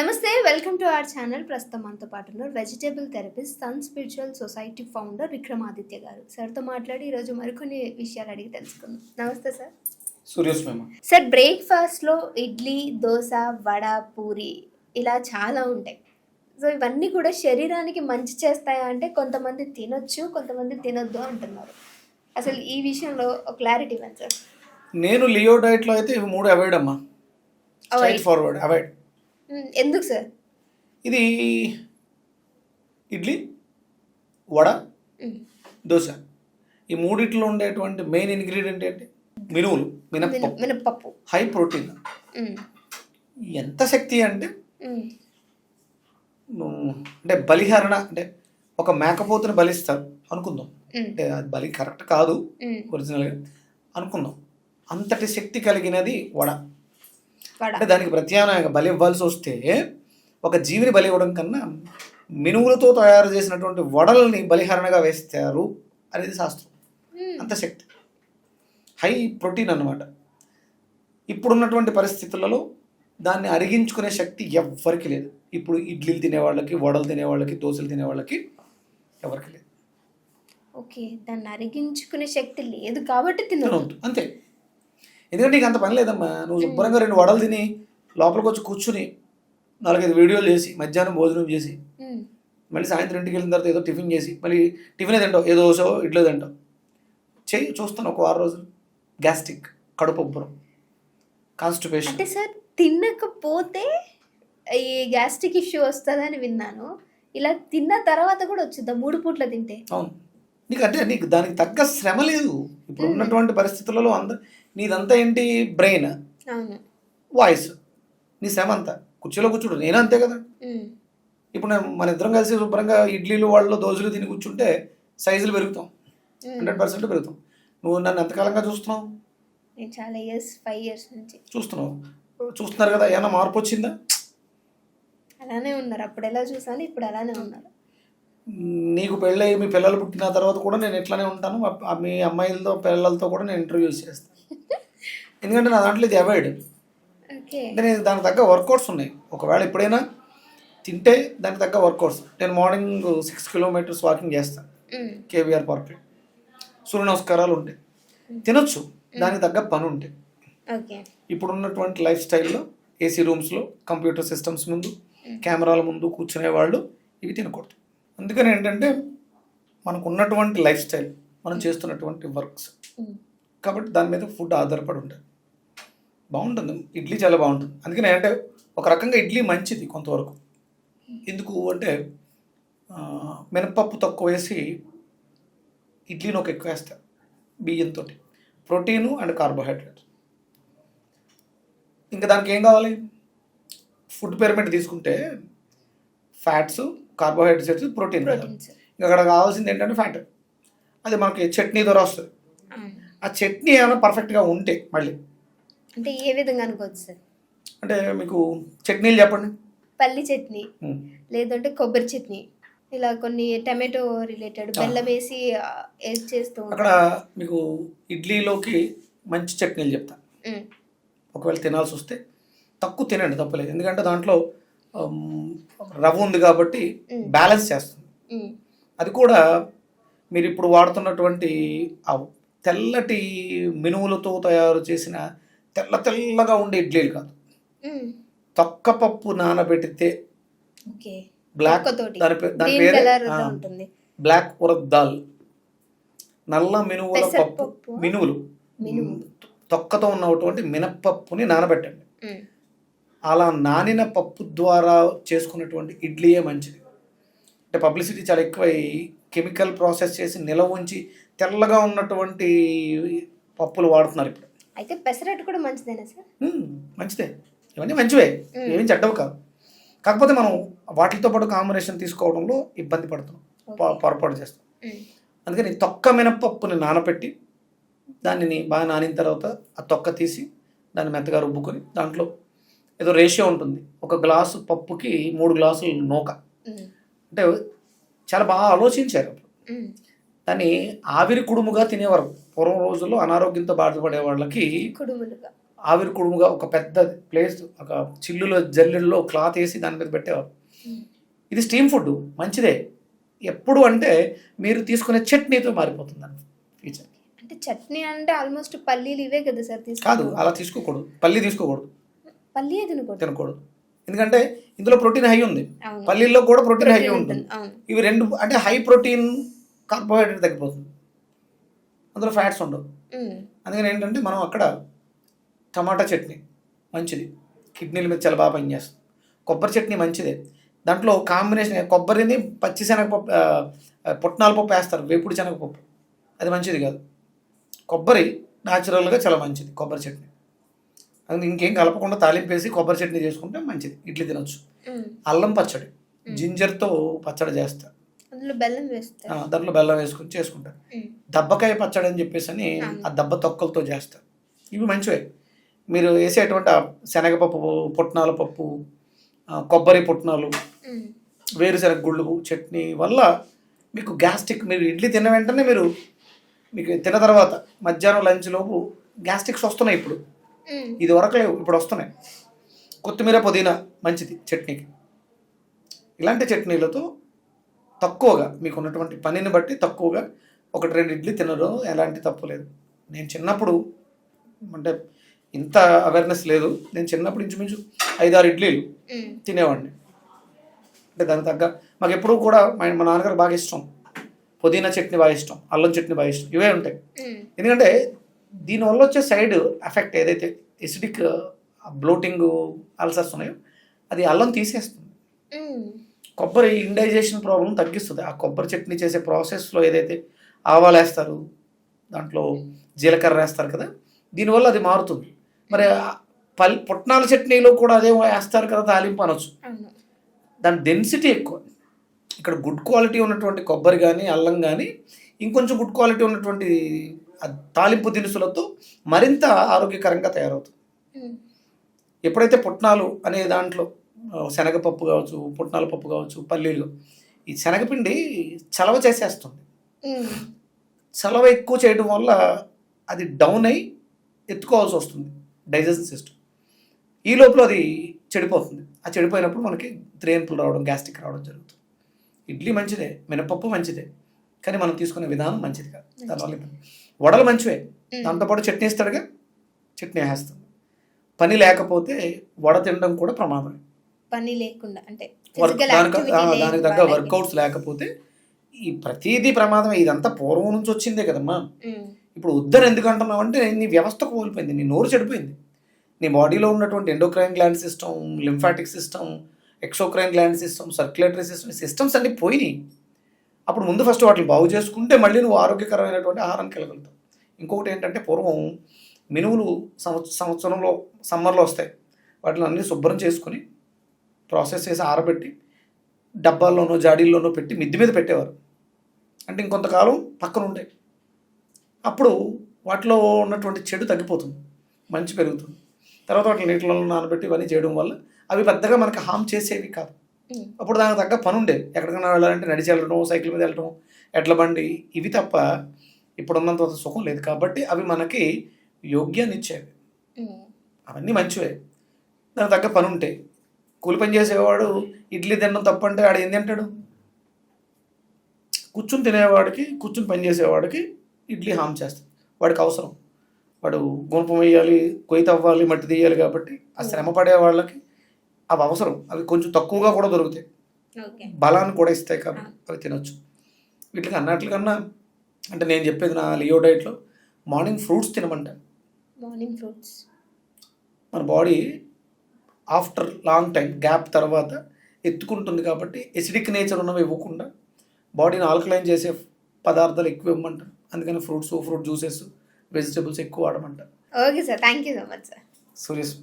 నమస్తే welcome to our channel. ప్రస్తుతం మనతో పాటు ఉన్నారు vegetable therapist sun spiritual society founder Vikramaditya గారు. సార్తో మాట్లాడి ఈరోజు మరికొన్ని విషయాలు అడిగి తెలుసుకుందాం. నమస్తే సార్. సార్, బ్రేక్ఫాస్ట్లో ఇడ్లీ, దోశ, వడ, పూరి ఇలా చాలా ఉంటాయి. సో ఇవన్నీ కూడా శరీరానికి మంచి చేస్తాయా అంటే కొంతమంది తినొచ్చు, కొంతమంది తినొద్దు అంటున్నారు. అసలు ఈ విషయంలో ఒక క్లారిటీ ఇవ్వండి సార్. నేను లియో డైట్లో అయితే ఇవి మూడు అవాయిడ్ అమ్మా. Straight forward avoid. ఎందుకు సార్? ఇది ఇడ్లీ, వడ, దోశ, ఈ మూడిట్లో ఉండేటువంటి మెయిన్ ఇంగ్రీడియంట్ ఏంటి? మినువులు, మినప్పప్పు, హై ప్రోటీన్. ఎంత శక్తి అంటే అంటే బలిహరణ, అంటే ఒక మేకపోతుని బలిస్తారు అనుకుందాం, అంటే అది బలి కరెక్ట్ కాదు ఒరిజినల్గా అనుకుందాం. అంతటి శక్తి కలిగినది వడ. అంటే దానికి ప్రత్యామ్నాయంగా బలి ఇవ్వాల్సి వస్తే ఒక జీవిని బలి ఇవ్వడం కన్నా మినువులతో తయారు చేసినటువంటి వడల్ని బలిహరణగా వేస్తారు అనేది శాస్త్రం. అంత శక్తి, హై ప్రోటీన్ అన్నమాట. ఇప్పుడున్నటువంటి పరిస్థితులలో దాన్ని అరిగించుకునే శక్తి ఎవ్వరికి లేదు. ఇప్పుడు ఇడ్లీలు తినేవాళ్ళకి, వడలు తినేవాళ్ళకి, దోశలు తినేవాళ్ళకి ఎవరికి లేదు. ఓకే, దాన్ని అరిగించుకునే శక్తి లేదు కాబట్టి తినవద్దు అంతే. ఎందుకంటే నీకు అంత పని లేదమ్మా. నువ్వు శుభ్రంగా 2 వడలు తిని లోపలికి వచ్చి కూర్చుని 4-5 వీడియోలు చేసి మధ్యాహ్నం భోజనం చేసి మళ్ళీ సాయంత్రం ఇంటికి వెళ్ళిన తర్వాత ఏదో టిఫిన్ చేసి మళ్ళీ టిఫినే తింటావు, ఏదో దోశ ఇడ్లీ తింటావు. చెయ్యి, చూస్తాను ఒక 6 రోజులు గ్యాస్ట్రిక్, కడుపు ఉబ్బరం, కాన్స్టిపేషన్. అంటే సార్ తినకపోతే ఈ గ్యాస్ట్రిక్ ఇష్యూ వస్తుందని విన్నాను. ఇలా తిన్న తర్వాత కూడా వచ్చిందా 3 పూట్ల తింటే? అవును. నీకు అంటే నీకు దానికి తగ్గ శ్రమ లేదు. ఇప్పుడు ఉన్నటువంటి పరిస్థితులలో నీదంతా ఏంటి? బ్రెయిన్, వాయిస్, నీ శ్రమ అంతా కుర్చీలో కూర్చుంటు. నేను అంతే కదా. ఇప్పుడు మన ఇద్దరం కలిసి శుభ్రంగా ఇడ్లీలు, వాళ్ళు దోశలు తిని కూర్చుంటే సైజులు పెరుగుతాం, 100% పెరుగుతాం. నువ్వు నన్ను ఎంతకాలంగా చూస్తున్నావు? చాలా ఇయర్స్, 5 years నుంచి చూస్తున్నారు కదా. ఏమన్నా మార్పు వచ్చిందా? అలానే ఉన్నారు. అప్పుడు ఎలా చూసాను, ఇప్పుడు అలానే ఉన్నారు. నీకు పెళ్ళి, మీ పిల్లలు పుట్టిన తర్వాత కూడా నేను ఎట్లానే ఉంటాను. మీ అమ్మాయిలతో పిల్లలతో కూడా నేను ఇంటర్వ్యూస్ చేస్తాను. ఎందుకంటే నా దాంట్లో ఇది అవాయిడ్. నేను దానికి తగ్గ వర్కౌట్స్ ఉన్నాయి. ఒకవేళ ఎప్పుడైనా తింటే దానికి తగ్గ వర్కౌట్స్. నేను మార్నింగ్ 6 kilometers వాకింగ్ చేస్తాను, కేవీఆర్ పార్క్. సూర్య నమస్కారాలు ఉంటాయి, తినొచ్చు. దానికి తగ్గ పని ఉంటాయి. ఇప్పుడున్నటువంటి లైఫ్ స్టైల్లో ఏసీ రూమ్స్లో, కంప్యూటర్ సిస్టమ్స్ ముందు, కెమెరాల ముందు కూర్చునే వాళ్ళు ఇవి తినకూడదు. అందుకని ఏంటంటే మనకు ఉన్నటువంటి లైఫ్ స్టైల్, మనం చేస్తున్నటువంటి వర్క్స్, కాబట్టి దాని మీద ఫుడ్ ఆధారపడి ఉంటుంది. బాగుంటుంది. ఇడ్లీ చాలా బాగుంటుంది. అందుకని అంటే ఒక రకంగా ఇడ్లీ మంచిది కొంతవరకు. ఎందుకు అంటే మినపప్పు తక్కువ వేసి ఇడ్లీని ఒక ఎక్కువ వేస్తారు, బియ్యంతో. Protein and carbohydrate. ఇంకా దానికి ఏం కావాలి? ఫుడ్ పిరమిడ్ తీసుకుంటే ఫ్యాట్స్, కార్బోహైడ్రేట్స్, ప్రోటీన్. ఇంకా అక్కడ కావాల్సింది ఏంటంటే ఫ్యాట్. అది మనకి చట్నీ ద్వారా వస్తుంది. ఆ చట్నీ ఏమైనా పర్ఫెక్ట్గా ఉంటే మళ్ళీ అంటే ఏ విధంగా అనుకోవచ్చు సార్? అంటే మీకు చట్నీలు చెప్పండి. పల్లి చట్నీ, లేదంటే కొబ్బరి చట్నీ, ఇలా కొన్ని టమాటో రిలేటెడ్ బెల్లం వేసి చేస్తూ. అక్కడ మీకు ఇడ్లీలోకి మంచి చట్నీలు చెప్తా. ఒకవేళ తినాల్సి వస్తే తక్కువ తినండి, తప్పలేదు. ఎందుకంటే దాంట్లో రవ్వ ఉంది కాబట్టి బ్యాలెన్స్ చేస్తుంది. అది కూడా మీరు ఇప్పుడు వాడుతున్నటువంటి తెల్లటి మినువులతో తయారు చేసిన తెల్లగా ఉండే ఇడ్లీలు కాదు. తొక్కపప్పు నానబెట్టితే బ్లాక్, దాని పేరు బ్లాక్ ఉరద్ దాల్, నల్ల మినువుల పప్పు. మినువులు తొక్కతో ఉన్నటువంటి మినప్పప్పుని నానబెట్టండి. అలా నానిన పప్పు ద్వారా చేసుకున్నటువంటి ఇడ్లీయే మంచిది. అంటే పబ్లిసిటీ చాలా ఎక్కువ, కెమికల్ ప్రాసెస్ చేసి నిల్వ ఉంచి తెల్లగా ఉన్నటువంటి పప్పులు వాడుతున్నారు ఇప్పుడు. అయితే పెసరట్టు కూడా మంచిదేనా సార్? మంచిదే, ఇవన్నీ మంచివే, ఏమీ చెడ్డవు కాదు. కాకపోతే మనం వాటితో పాటు కాంబినేషన్ తీసుకోవడంలో ఇబ్బంది పడుతున్నాం, పొరపాటు చేస్తాం. అందుకని తొక్క మినపప్పుని నానబెట్టి దానిని బాగా నానిన తర్వాత ఆ తొక్క తీసి దాన్ని మెత్తగా రుబ్బుకొని దాంట్లో ఏదో రేషియో ఉంటుంది. 1 గ్లాసు పప్పుకి 3 గ్లాసులు నూక. అంటే చాలా బాగా ఆలోచించారు. దాన్ని ఆవిరి కుడుముగా తినేవారు పూర్వం రోజుల్లో. అనారోగ్యంతో బాధపడే వాళ్ళకి ఆవిరి కుడుముగా ఒక పెద్ద ప్లేస్, ఒక చిల్లులో జల్లెడలో క్లాత్ వేసి దాని మీద పెట్టేవారు. ఇది స్టీమ్ ఫుడ్ మంచిదే. ఎప్పుడు అంటే మీరు తీసుకునే చట్నీతో మారిపోతుంది ఫీచర్. అంటే చట్నీ అంటే ఆల్మోస్ట్ పల్లీలు ఇవే కదా సార్ కాదు, అలా తీసుకోకూడదు. పల్లి తీసుకోకూడదు, పల్లి తినకూడదు. ఎందుకంటే ఇందులో ప్రోటీన్ హై ఉంది, పల్లీల్లో కూడా ప్రోటీన్ హై ఉంటుంది. ఇవి రెండు అంటే హై ప్రోటీన్, కార్బోహైడ్రేట్ తగ్గిపోతుంది, అందులో ఫ్యాట్స్ ఉండవు. అందుకని ఏంటంటే మనం అక్కడ టమాటా చట్నీ మంచిది, కిడ్నీల మీద చాలా బాగా పనిచేస్తుంది. కొబ్బరి చట్నీ మంచిదే, దాంట్లో కాంబినేషన్ కొబ్బరిని పచ్చిశనగపప్పు, పుట్నాల పప్పు వేస్తారు, వేపుడు శనగపప్పు, అది మంచిది కాదు. కొబ్బరి న్యాచురల్గా చాలా మంచిది కొబ్బరి చట్నీ. అందుకే ఇంకేం కలపకుండా తాలింపు వేసి కొబ్బరి చట్నీ చేసుకుంటే మంచిది, ఇడ్లీ తినొచ్చు. అల్లం పచ్చడి, జింజర్తో పచ్చడి చేస్తారు, దాంట్లో బెల్లం వేసుకొని చేసుకుంటారు. దబ్బకాయ పచ్చడి అని చెప్పేసి అని ఆ దబ్బ తొక్కలతో చేస్తారు, ఇవి మంచివే. మీరు వేసేటువంటి శనగపప్పు, పుట్నాల పప్పు, కొబ్బరి పుట్నాలు, వేరుశనగ గుళ్ళు చట్నీ వల్ల మీకు గ్యాస్ట్రిక్, మీరు ఇడ్లీ తిన్న వెంటనే మీకు తిన్న తర్వాత మధ్యాహ్నం లంచ్ లోపు గ్యాస్ట్రిక్స్ వస్తున్నాయి. ఇప్పుడు ఇది వరకు లేవు, ఇప్పుడు వస్తున్నాయి. కొత్తిమీర, పుదీనా మంచిది చట్నీకి. ఇలాంటి చట్నీలతో తక్కువగా మీకు ఉన్నటువంటి పనిని బట్టి తక్కువగా 1-2 ఇడ్లీ తినడం ఎలాంటి తప్పు లేదు. నేను చిన్నప్పుడు అంటే ఇంత అవేర్నెస్ లేదు, నేను చిన్నప్పుడు ఇంచుమించు 5-6 ఇడ్లీలు తినేవాడిని. అంటే దానికి తగ్గ మాకు ఎప్పుడూ కూడా మా నాన్నగారు బాగా ఇష్టం, పుదీనా చట్నీ బాగా ఇష్టం, అల్లం చట్నీ బాగా ఇష్టం, ఇవే ఉంటాయి. ఎందుకంటే దీనివల్ల వచ్చే సైడ్ ఎఫెక్ట్ ఏదైతే ఎసిడిక్, బ్లోటింగ్, అల్సర్స్ ఉన్నాయో అది అల్లం తీసేస్తుంది. కొబ్బరి ఇండైజేషన్ ప్రాబ్లం తగ్గిస్తుంది. ఆ కొబ్బరి చట్నీ చేసే ప్రాసెస్లో ఏదైతే ఆవాలు వేస్తారు, దాంట్లో జీలకర్ర వేస్తారు కదా, దీనివల్ల అది మారుతుంది. మరి పుట్నాల చట్నీలో కూడా అదే వేస్తారు కదా, తాలింపు అనొచ్చు. దాని డెన్సిటీ ఎక్కువ. ఇక్కడ గుడ్ క్వాలిటీ ఉన్నటువంటి కొబ్బరి కానీ అల్లం కానీ ఇంకొంచెం గుడ్ క్వాలిటీ ఉన్నటువంటి తాలింపు దినుసులతో మరింత ఆరోగ్యకరంగా తయారవుతుంది. ఎప్పుడైతే పుట్నాలు అనే దాంట్లో శనగపప్పు కావచ్చు, పుట్నాల పప్పు కావచ్చు, పల్లీలు, ఈ శనగపిండి చలవ చేసేస్తుంది. చలవ ఎక్కువ చేయడం వల్ల అది డౌన్ అయి ఎత్తుకోవాల్సి వస్తుంది డైజెషన్ సిస్టమ్. ఈ లోపల అది చెడిపోతుంది. ఆ చెడిపోయినప్పుడు మనకి త్రేన్పులు రావడం, గ్యాస్ట్రిక్ రావడం జరుగుతుంది. ఇడ్లీ మంచిదే, మినపప్పు మంచిదే, కానీ మనం తీసుకునే విధానం మంచిది కాదు. దానివల్ల వడలు మంచివే, దాంతోపాటు చట్నీ ఇస్తాడుగా, చట్నీ వేస్తాం. పని లేకపోతే వడ తినడం కూడా ప్రమాదమే. పని లేకుండా అంటే దానికి తగ్గ వర్కౌట్స్ లేకపోతే ఈ ప్రతిదీ ప్రమాదమే. ఇదంతా పూర్వం నుంచి వచ్చిందే కదమ్మా. ఇప్పుడు వద్దని ఎందుకు అంటున్నావు అంటే నీ వ్యవస్థ కోల్పోయింది, నీ నోరు చెడిపోయింది. నీ బాడీలో ఉన్నటువంటి endocrine gland system, lymphatic system, exocrine gland system, circulatory system, systems అన్నీ పోయినాయి. అప్పుడు ముందు ఫస్ట్ వాటిని బాగు చేసుకుంటే మళ్ళీ నువ్వు ఆరోగ్యకరమైనటువంటి ఆహారానికి వెళ్ళగలుగుతావు. ఇంకొకటి ఏంటంటే పూర్వం మినువులు సంవత్సరంలో సమ్మర్లో వస్తాయి, వాటిని అన్నీ శుభ్రం చేసుకొని ప్రాసెస్ చేసి ఆరబెట్టి డబ్బాల్లోనో జాడీల్లోనో పెట్టి మిద్ది మీద పెట్టేవారు. అంటే ఇంకొంతకాలం పక్కన ఉంటాయి. అప్పుడు వాటిలో ఉన్నటువంటి చెడు తగ్గిపోతుంది, మంచి పెరుగుతుంది. తర్వాత వాటిని నీటిలో నానబెట్టి ఇవన్నీ చేయడం వల్ల అవి పెద్దగా మనకి హామ్ చేసేవి కాదు. అప్పుడు దానికి తగ్గ పని ఉండేది. ఎక్కడికైనా వెళ్ళాలంటే నడిచి వెళ్ళడం, సైకిల్ మీద వెళ్ళడం, ఎడ్ల బండి, ఇవి తప్ప ఇప్పుడు ఉన్నంత సుఖం లేదు. కాబట్టి అవి మనకి యోగ్యాన్ని ఇచ్చేవి, అవన్నీ మంచివే. దానికి తగ్గ పని ఉంటాయి. కూలి పని చేసేవాడు ఇడ్లీ తినడం తప్పంటే ఆడు ఏం తింటాడు? కూర్చుని తినేవాడికి, కూర్చుని పని చేసేవాడికి ఇడ్లీ హామ్ చేస్తుంది. వాడికి అవసరం, వాడు గుణపం వేయాలి, కొయ్యి తవ్వాలి, మట్టి తీయాలి. కాబట్టి ఆ శ్రమ పడే వాళ్ళకి అవి అవసరం. అవి కొంచెం తక్కువగా కూడా దొరుకుతాయి, బలాన్ని కూడా ఇస్తాయి, కాబట్టి అవి తినొచ్చు. వీటికి అన్నట్లకన్నా అంటే నేను చెప్పేది నా లియో డైట్లో మార్నింగ్ ఫ్రూట్స్ తినమంటాను. మార్నింగ్ ఫ్రూట్స్ మన body after long time gap తర్వాత ఎత్తుకుంటుంది. కాబట్టి ఎసిడిక్ నేచర్ ఉన్నవి ఇవ్వకుండా బాడీని ఆల్కలైన్ చేసే పదార్థాలు ఎక్కువ ఇవ్వమంటారు. అందుకని ఫ్రూట్ జ్యూసెస్, వెజిటబుల్స్ ఎక్కువ వాడమంటారు. Okay sir, thank you so much sir. Surya's.